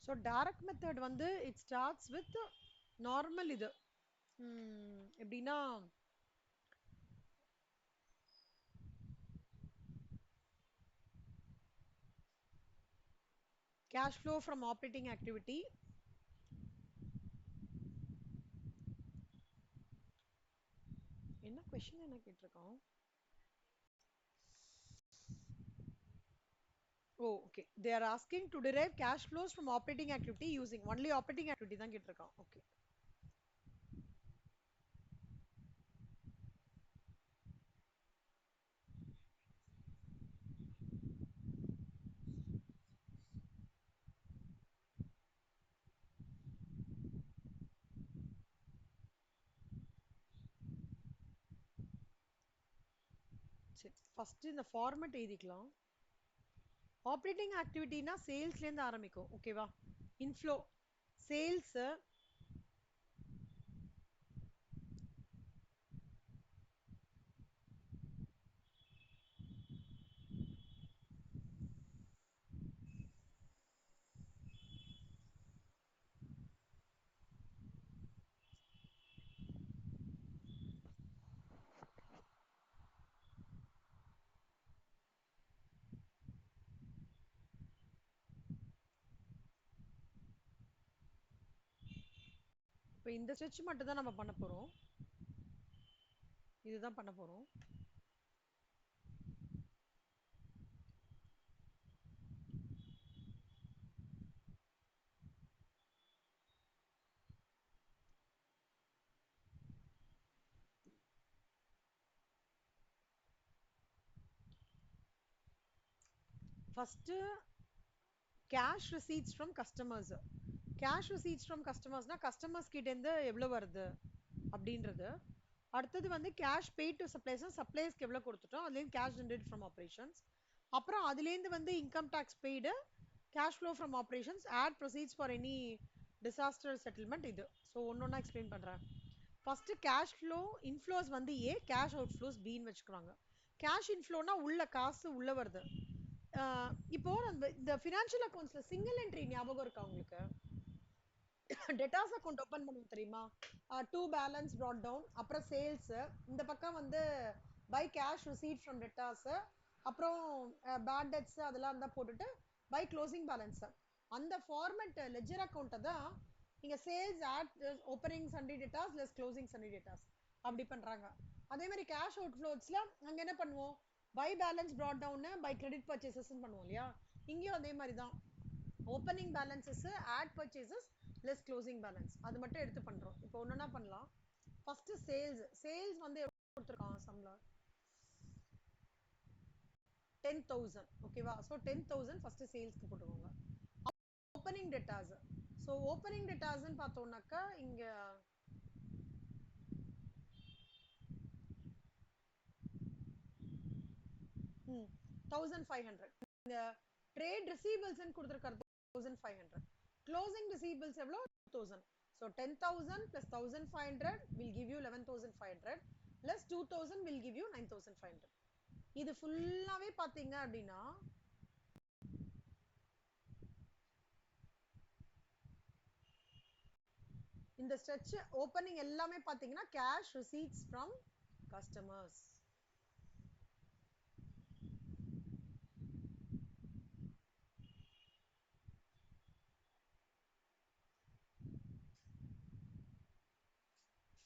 So direct method வந்து it starts with normal இது எப்படின்னா cash flow from operating activity என்ன கொஸ்டின் என்ன கேட்டிருக்கோம் oh okay they are asking to derive cash flows from operating activity using only operating activity தான் கேட்டிருக்கோம் okay சரி first இந்த ஃபார்மட் எழுதிக்கலாம் ஆப்ரேட்டிங் ஆக்டிவிட்டினா சேல்ஸ்ல இருந்து ஆரம்பிக்கும் ஓகேவா இன்ஃப்ளோ சேல்ஸ் இப்போ இந்த ஸ்டெச் மட்டும் தான் நம்ம பண்ண போறோம் இதுதான் பண்ண போறோம் first cash receipts from customers cash receipts from customers னா customers கிட்ட இருந்து எவ்வளவு வருது அப்படின்றது அடுத்தது வந்து cash paid to suppliers suppliersக்கு எவ்வளவு கொடுத்துட்டோம் அதுல இருந்து cash generated from operations அப்புறம் அதுல இருந்து வந்து income tax paid cash flow from operations add proceeds for any disaster settlement இது so ஒன்னொன்னா explain பண்றேன் first cash flow inflows வந்து A cash outflows B ன்னு வச்சுக்கிறாங்க cash inflowனா உள்ள காசு உள்ள வருது இப்போ இந்த ஃபினான்ஷியல் அக்கவுண்ட்ஸ்ல சிங்கிள் என்ட்ரி ஞாபகம் இருக்கா உங்களுக்கு டெட்டாஸ் அக்கவுண்ட் ஓபன் பண்ணுவோம் தெரியுமா டூ பேலன்ஸ் brought down அப்புறம் சேல்ஸ் இந்த பக்கம் வந்து by cash receipt from debtors அப்புறம் பேட் டெட்ஸ் அதெல்லாம் இருந்தா போட்டுட்டு பை க்ளோசிங் பேலன்ஸ் அந்த ஃபார்மட் லெட்ஜர் அக்கவுண்ட்டை தான் நீங்க sales add opening sundry debtors less closing sundry debtors அப்படி பண்றாங்க அதே மாதிரி கேஷ் அவுட்ஃப்ளோஸ்ல அங்க என்ன பண்ணுவோம் by balance brought down by credit purchases பண்ணுவோம் இல்லையா இங்கேயும் அதே மாதிரி தான் opening balances add purchases less closing balance அது மட்டும் எடுத்து பண்றோம் இப்போ ஒன்னொன்னா பண்ணலாம் ஃபர்ஸ்ட் சேல்ஸ் சேல்ஸ் வந்து எவ்வளவு கொடுத்துருக்கான் சம்ல 10,000 ஓகேவா ஸோ 10,000 ஃபர்ஸ்ட் சேல்ஸ்க்கு போட்டுக்கோங்க ஓப்பனிங் டெட்டாஸ் ஸோ ஓப்பனிங் டெட்டாஸ்ன்னு பார்த்தோம்னாக்கா இங்க 1500 இந்த ட்ரேட் ரிசீவபிள்ஸ் கொடுத்துருக்கிறது 1500 க்ளோசிங் ரிசீவபிள்ஸ் எவ்வளோ 2000 so 10,000 plus 1500 will give you 11,500 plus 2000 will give you 9,500 இது ஃபுல்லாவே பாத்தீங்க அப்படின்னா இந்த ஸ்ட்ரெச் ஓப்பனிங் எல்லாமே பாத்தீங்கன்னா cash receipts from customers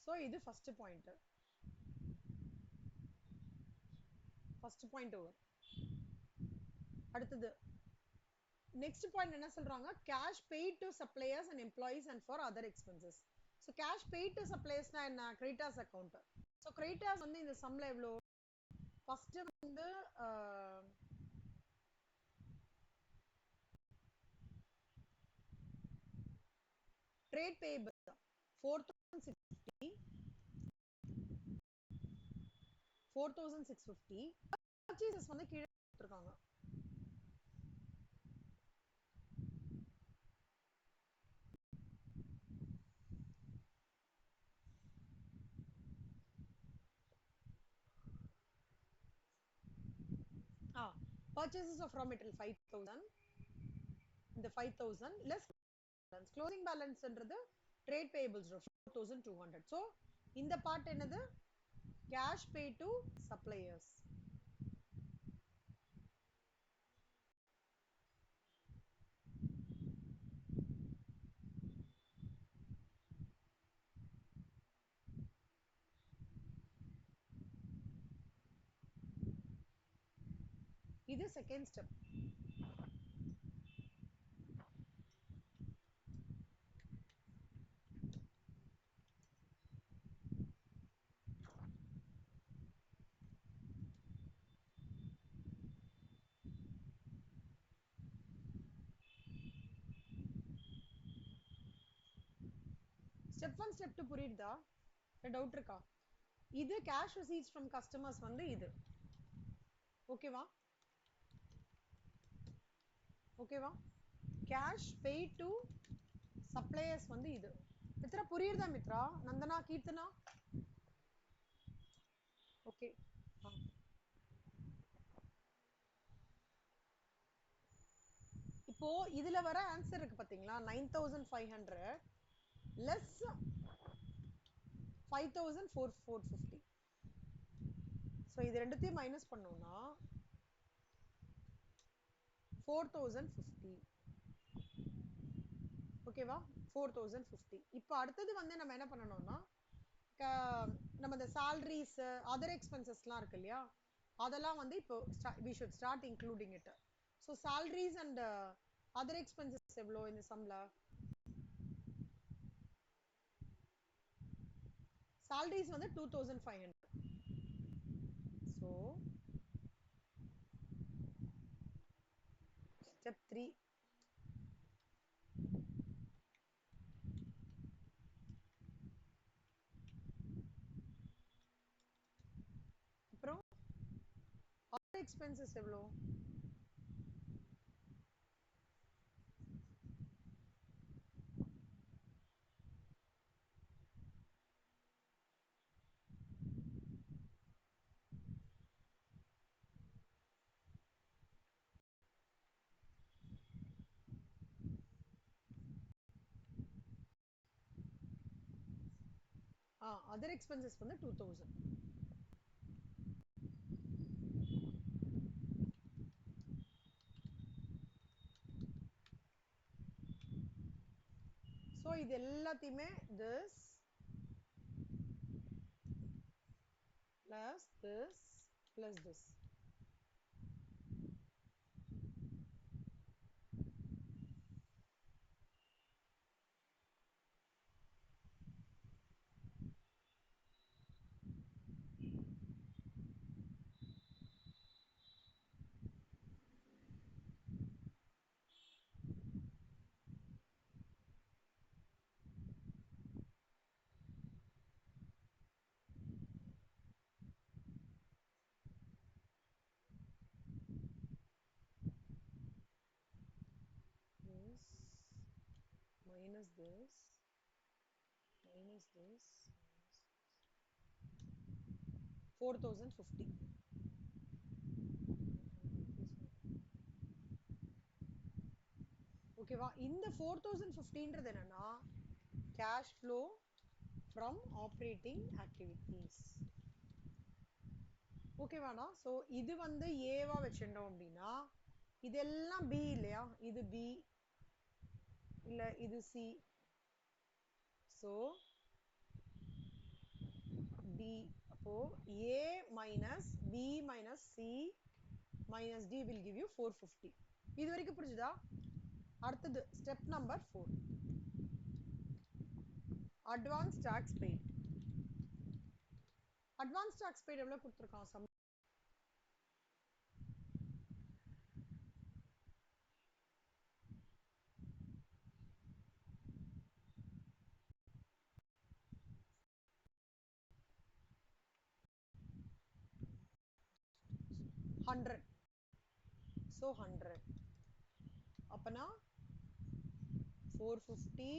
so இது ஃபர்ஸ்ட் பாயிண்ட் ஓவர் அடுத்தது நெக்ஸ்ட் பாயிண்ட் என்ன சொல்றாங்க cash paid to suppliers and employees and for other expenses so cash paid to suppliers னா என்ன creditors account so creditors வந்து இந்த சம்ல எவ்வளோ ஃபர்ஸ்ட் வந்து trade payable 4650 purchases வந்து கீழே கொடுத்திருக்காங்க purchases of raw material 5,000 இந்த 5,000 less closing balance என்றது trade payables 4200. So இந்த part என்னது cash pay to suppliers. இது second step. Step 1 step 2 புரியுதா? டவுட் இருக்கா? இது cash receipts from customers வந்து இது ஓகேவா? ஓகேவா? cash pay to suppliers வந்து இது. மித்ரா புரியுதா மித்ரா? நந்தனா, கீர்த்தனா? ஓகே. இப்போ இதுல வர ஆன்சர் இருக்கு பாத்தீங்களா 9500 less 5450. சோ இது ரெண்டுத்தையும் மைனஸ் பண்ணோம்னா 4050. ஓகேவா? 4050. இப்போ அடுத்தது வந்து நம்ம என்ன பண்ணணும்னா நம்ம இந்த salaries other expenses-லாம் இருக்கு இல்லையா அதெல்லாம் வந்து இப்போ we should start including it. So salaries and other expenses எவ்வளோ இந்த சம்ல? salaries வந்து 2500. So step 3. அப்புறம் other expenses எவ்வளோ? other expenses வந்து 2000. So இது எல்லாத்தையுமே this plus this plus this. Minus this minus this 4050. ஓகேவா? இந்த 4050ன்றது என்னன்னா cash flow from operating activities. ஓகேவானா? சோ இது வந்து ஏவா வச்சிருந்தோம் அப்படின்னா இதெல்லாம் பி இல்லையா? இது பி இல்ல இது சி. So D. அப்போ A minus B minus C minus D will give you 450. இது வரைக்கும் புரிஞ்சுதா? அடுத்தது step number 4. Advance tax paid. Advance tax paid எவ்வளவு கொடுத்திருக்கான் சம்? ஹண்ட்ரட். ஸோ 100 அப்பனா 450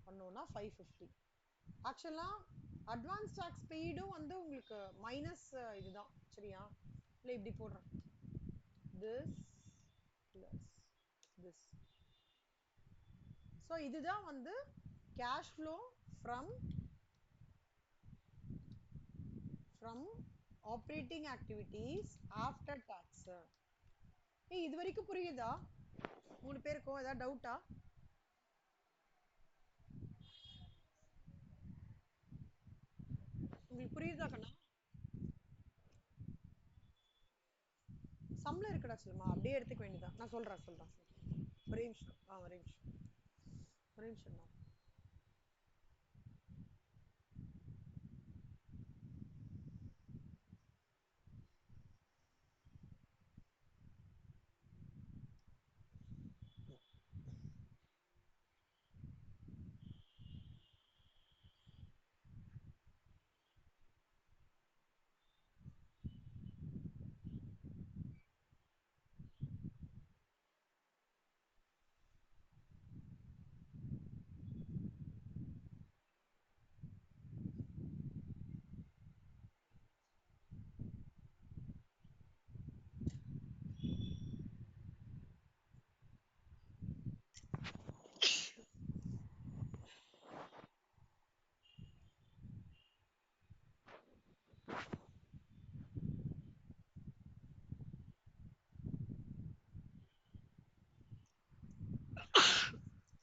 பண்ணோம்னா 550. ஆக்சுவலா அட்வான்ஸ் டாக்ஸ் பெய்டும் வந்து உங்களுக்கு மைனஸ் இதுதான் சரியா? இல்லை இப்படி போடுறேன் this plus this ஸோ இதுதான் வந்து cash flow from from operating activities after tax. ஏய் இது வரைக்கும் புரியுதா? 3 பேருக்கும் ஏதாவது டவுட்டா? உங்களுக்கு புரியுதா கண்ணா? சம்பளம் இருக்குடா சொல்லுமா, அப்படியே எடுத்துக்க வேண்டியதான். நான் சொல்றேன். ஒரே நிமிஷம், ஒரே நிமிஷம், ஒரே நிமிஷம் தான்.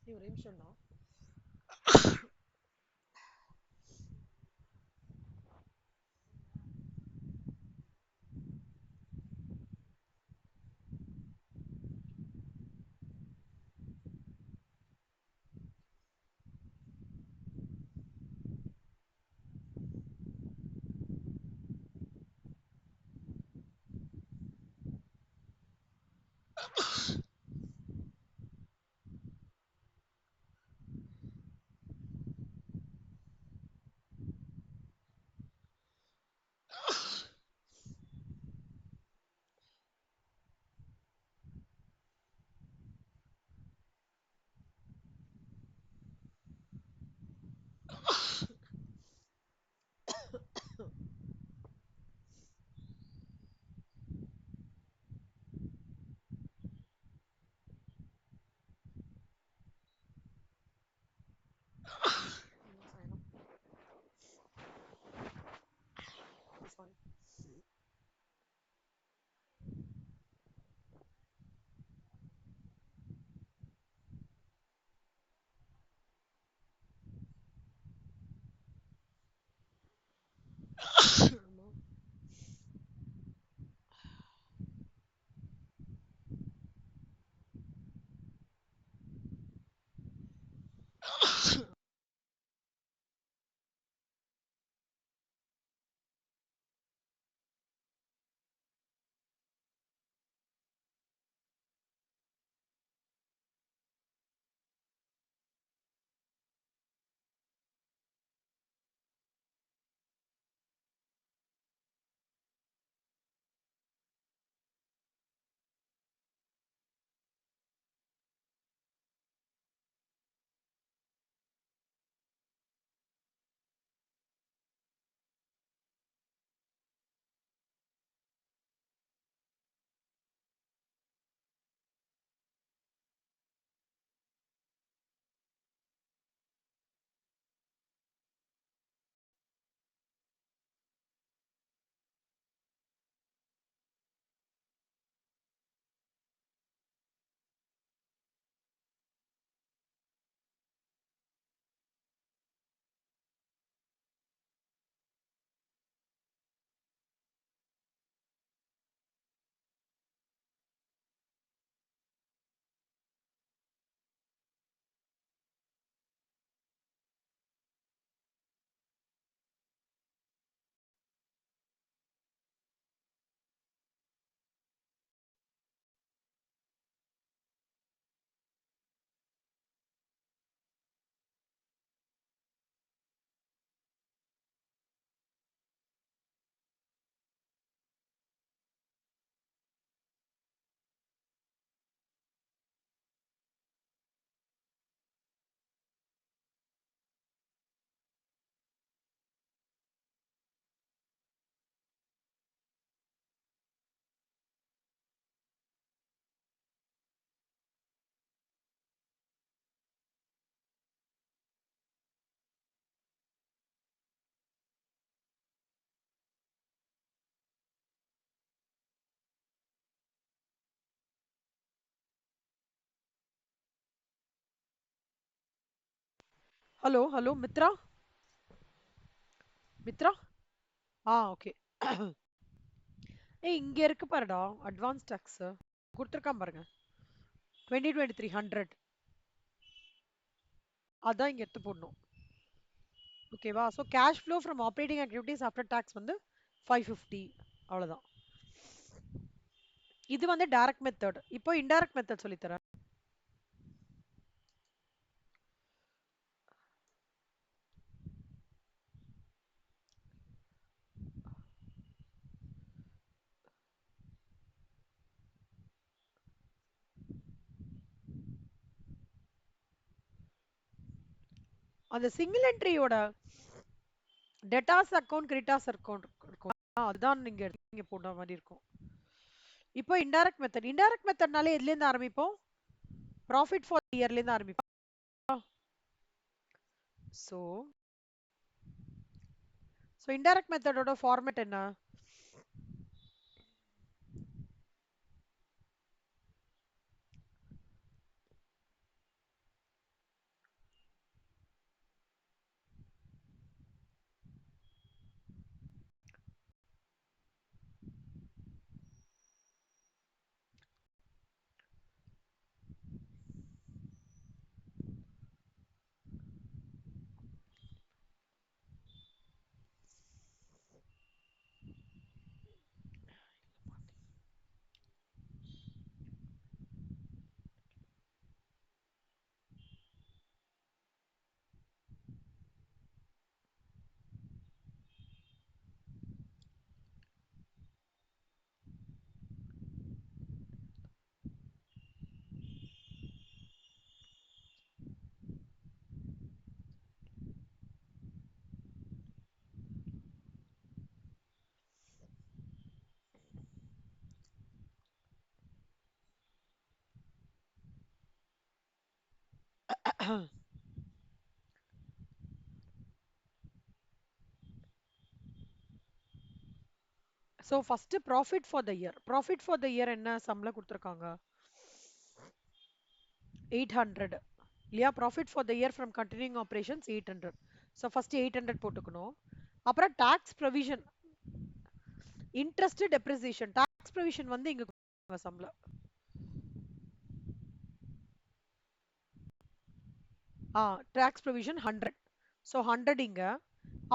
நீ ஒரே நிமிஷம் தான். ஹலோ மித்ரா. மித்ரா. ஓகே. ஏய், இங்க இருக்கு பாருடா, அட்வான்ஸ் டாக்ஸ் கொடுத்துருக்கான் பாருங்க. 2023 100. அதான் இங்க எடுத்து போடணும். ஓகேவா? So cash flow from operating activities after tax வந்து 550. அவ்வளவுதான். இது வந்து டைரக்ட் மெத்தட். இப்போ இன்டைரக்ட் மெத்தட் சொல்லித்தரேன். அந்த சிங்கிள் என்ட்ரியோட டெட்டாஸ் அக்கௌண்ட் கிரெடிட்டாஸ் அக்கௌண்ட் இருக்கும். அதுதான் நீங்க போடுற மாதிரி இருக்கும். இப்போ இன்டைரக்ட் மெத்தட்னாலே எதுல இருந்து ஆரம்பிப்போம்? ப்ராஃபிட் ஃபார் இயர்ல இருந்து ஆரம்பிப்போம். ஸோ இன்டைரக்ட் மெத்தடோட ஃபார்மேட் என்ன? So first profit for the year. Profit for the year என்ன சம்பளம் கொடுத்துருக்காங்க? 800 இல்லையா? Profit for the year from continuing operations 800. So first 800 போட்டுக்கணும். அப்புறம் tax provision, interest, depreciation. Tax provision வந்து இங்க சம்பளம். Tax provision 100. ஸோ 100 இங்க.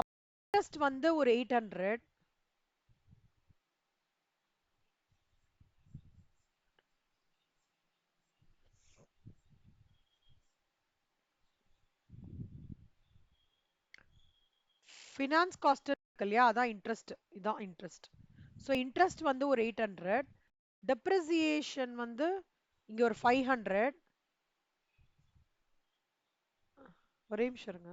இன்ட்ரெஸ்ட் வந்து ஒரு 800. ஃபினான்ஸ் காஸ்ட் இருக்கு இல்லையா? அதான் இன்ட்ரெஸ்ட். இதான் இன்ட்ரெஸ்ட். ஸோ இன்ட்ரெஸ்ட் வந்து ஒரு 800. டெப்ரிசியேஷன் வந்து இங்க ஒரு 500. ஒரே நிமிஷம் இருங்க.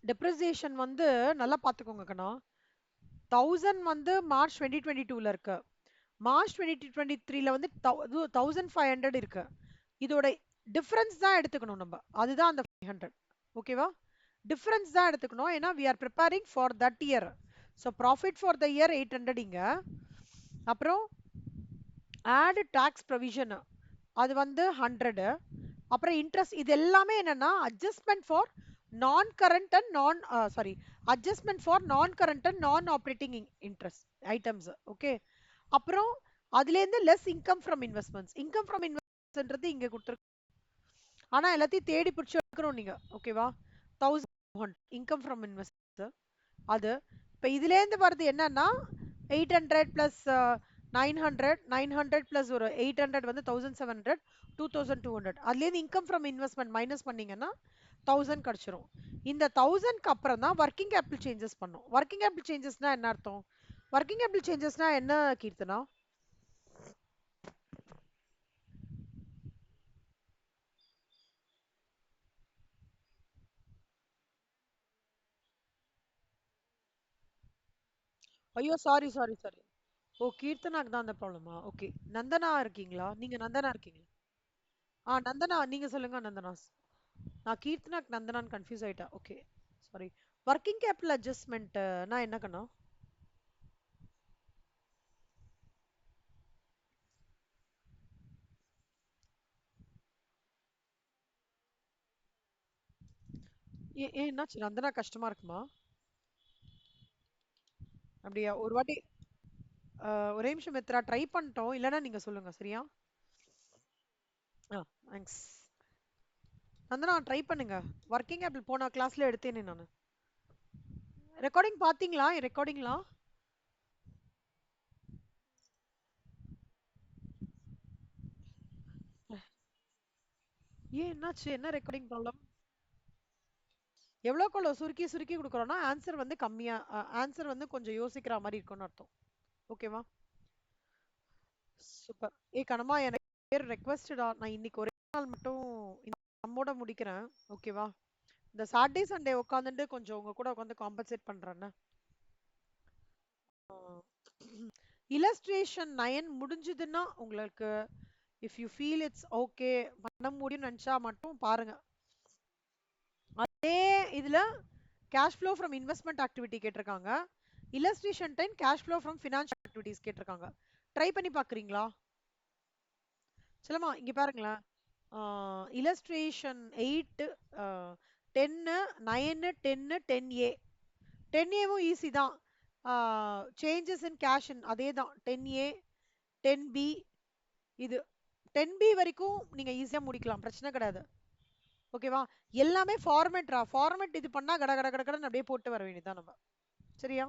டெப்ரிசியேஷன் வந்து நல்லா பாத்துக்கோங்க கண்ணா. 1000 வந்து மார்ச் 2022ல இருக்கு. மார்ச் 2023ல வந்து 1500 இருக்கு. இதோட டிஃபரன்ஸ் தான் எடுத்துக்கணும் நம்ம. அதுதான் அந்த 500. ஓகேவா? டிஃபரன்ஸ் தான் எடுத்துக்கணும். ஏன்னா we are preparing for that year. so profit for the year 800 இங்க. அப்புறம் add tax provision அது வந்து 100. அப்புறம் இன்ட்ரெஸ்ட். இது எல்லாமே என்னன்னா adjustment for non current and non sorry adjustment for non current and non operating interest items. Okay. அப்புறம் அதுல இருந்து less income from investments. Income from இன்வெஸ்ட்மென்ட்ன்றது இங்க கொடுத்துருக்கு. ஆனா எல்லாத்தையும் தேடி பிடிச்சு எடுக்கணும் நீங்க. ஓகேவா? 1000 இன்கம் ஃப்ரம் இன்வெஸ்ட். அது இப்ப இதுல இருந்து வருது என்னன்னா 800 பிளஸ் 900 பிளஸ் ஒரு 800 வந்து 1700, 2200. அதுல இருந்து இன்கம் ஃப்ரம் இன்வெஸ்ட்மெண்ட் மைனஸ் பண்ணீங்கன்னா 1000 கிடைச்சிரும். இந்த 1000க்கு அப்புறம் தான் ஒர்க்கிங் கேபிட்டல் சேஞ்சஸ் பண்ணும். ஒர்க்கிங் கேபிட்டல் சேஞ்சஸ்னா என்ன அர்த்தம்? ஒர்க்கிங் கேபிட்டல் சேஞ்சஸ்னா என்ன கீர்த்தனா? ஐயோ, சாரி சாரி சாரி. ஓ, கீர்த்தனாக்கு தான் அந்த ப்ராப்ளமா? ஓகே. நந்தனா இருக்கீங்களா? நீங்க நந்தனா இருக்கீங்களா? நந்தனா நீங்க சொல்லுங்க. நந்தனா. நான் கீர்த்தனாக்கு நந்தனான்னு கன்ஃபியூஸ் ஆயிட்டா. Okay, sorry. ஒர்க்கிங் கேபிட்டல் அட்ஜஸ்ட்மெண்ட்னா என்ன கண்ணா? ஏன் என்னாச்சு நந்தனா, கஷ்டமா இருக்குமா? அப்படியா? ஒரு வாட்டி ஒரே நிமிஷம் மித்ரா, ட்ரை பண்ணிட்டோம். இல்லைன்னா நீங்க சொல்லுங்க, சரியா? ஆ, தேங்க்ஸ். நந்தனா ட்ரை பண்ணுங்க. ஒர்க்கிங் கேபிட்டல் போன கிளாஸ்ல எடுத்தேனே நான். ரெக்கார்டிங் பாத்தீங்களா? ரெக்கார்டிங்லாம் ஏன் என்னாச்சு? என்ன ரெக்கார்டிங் ப்ராப்ளம்? எவ்வளோக்கு சுருக்கி சுருக்கி குடுக்குறோம்னா ஆன்சர் வந்து கம்மியா, ஆன்சர் வந்து கொஞ்சம் யோசிக்கிற மாதிரி இருக்கும்னு அர்த்தம். ஓகேவா? சூப்பர். கனமா, எனக்கு பேர் ரெக்வெஸ்டடா, நான் இன்னைக்கு ஒரே நாள் மட்டும் நம்மோட முடிக்கிறேன். ஓகேவா? இந்த சாட்டர்டே சண்டே உட்காந்துட்டு கொஞ்சம் உங்க கூட உட்காந்து காம்பன்சேட் பண்றேன்னு. இல்லஸ்ட்ரேஷன் 9 முடிஞ்சதுன்னா உங்களுக்கு, if you feel it's okay பண்ண முடியும்னு நினைச்சா மட்டும் பாருங்க. அதே இதுல cash flow from investment activity கேட்டிருக்காங்க. Illustration 10 cash flow from financial activities கேட்டிருக்காங்க. ட்ரை பண்ணி பாக்குறீங்களா? சொல்லுமா, இங்க பாருங்களேன். Illustration 8, 10, 9, 10, 10A. 10Aவும் ஈஸி தான். சேஞ்சஸ் இன் கேஷ் அதே தான். 10A, 10B, இது 10B வரைக்கும் நீங்க ஈஸியா முடிக்கலாம், பிரச்சனை கிடையாது. ஓகேவா? எல்லாமே ஃபார்மேட்ரா. ஃபார்மேட் இது பண்ணா கட கட கடன்னு அப்படியே போட்டு வர வேண்டியதுதான் நம்ம. சரியா?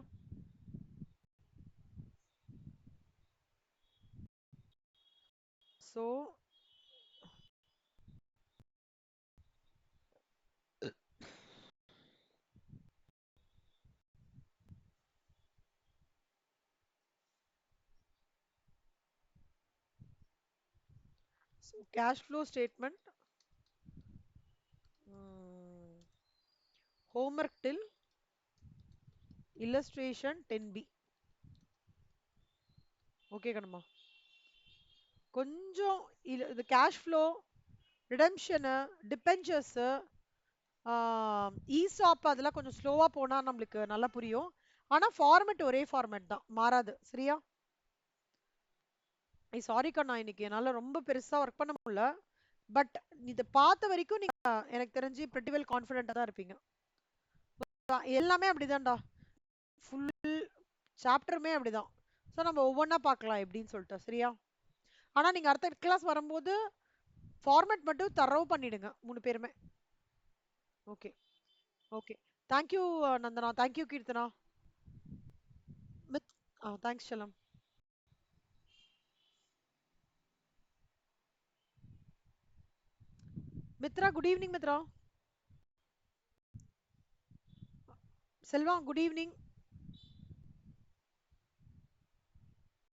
So cash flow statement, homework till illustration 10B. Okay Kannamma. கொஞ்சம் இது கேஷ் ஃப்ளோ, ரிடம்ஷனு, டிபெஞ்சர்ஸ், ஈசாப் அதெல்லாம் கொஞ்சம் ஸ்லோவா போனா நம்மளுக்கு நல்லா புரியும். ஆனா ஃபார்மேட் ஒரே ஃபார்மேட் தான், மாறாது. சரியா? சாரி கண்ணா, இன்னைக்கு என்னால ரொம்ப பெருசா ஒர்க் பண்ண முடியல. பட் இதை பார்த்த வரைக்கும் நீங்க எனக்கு தெரிஞ்சு pretty well கான்ஃபிடென்ட்டா தான் இருப்பீங்க. எல்லாமே அப்படிதான்டா. ஃபுல் சாப்டருமே அப்படிதான். ஸோ நம்ம ஒவ்வொன்றா பார்க்கலாம் எப்படின்னு சொல்லிட்டு. சரியா? ஆனா நீங்க அடுத்த கிளாஸ் வரும்போது ஃபார்மேட் மட்டும் தரவு பண்ணிடுங்க 3 பேருமே. Okay. Okay. Thank you Nandana. Thank you Keerthana. மித் தேங்க்ஸ் செல்லம். Mithra, good evening Mithra. Selva, good evening.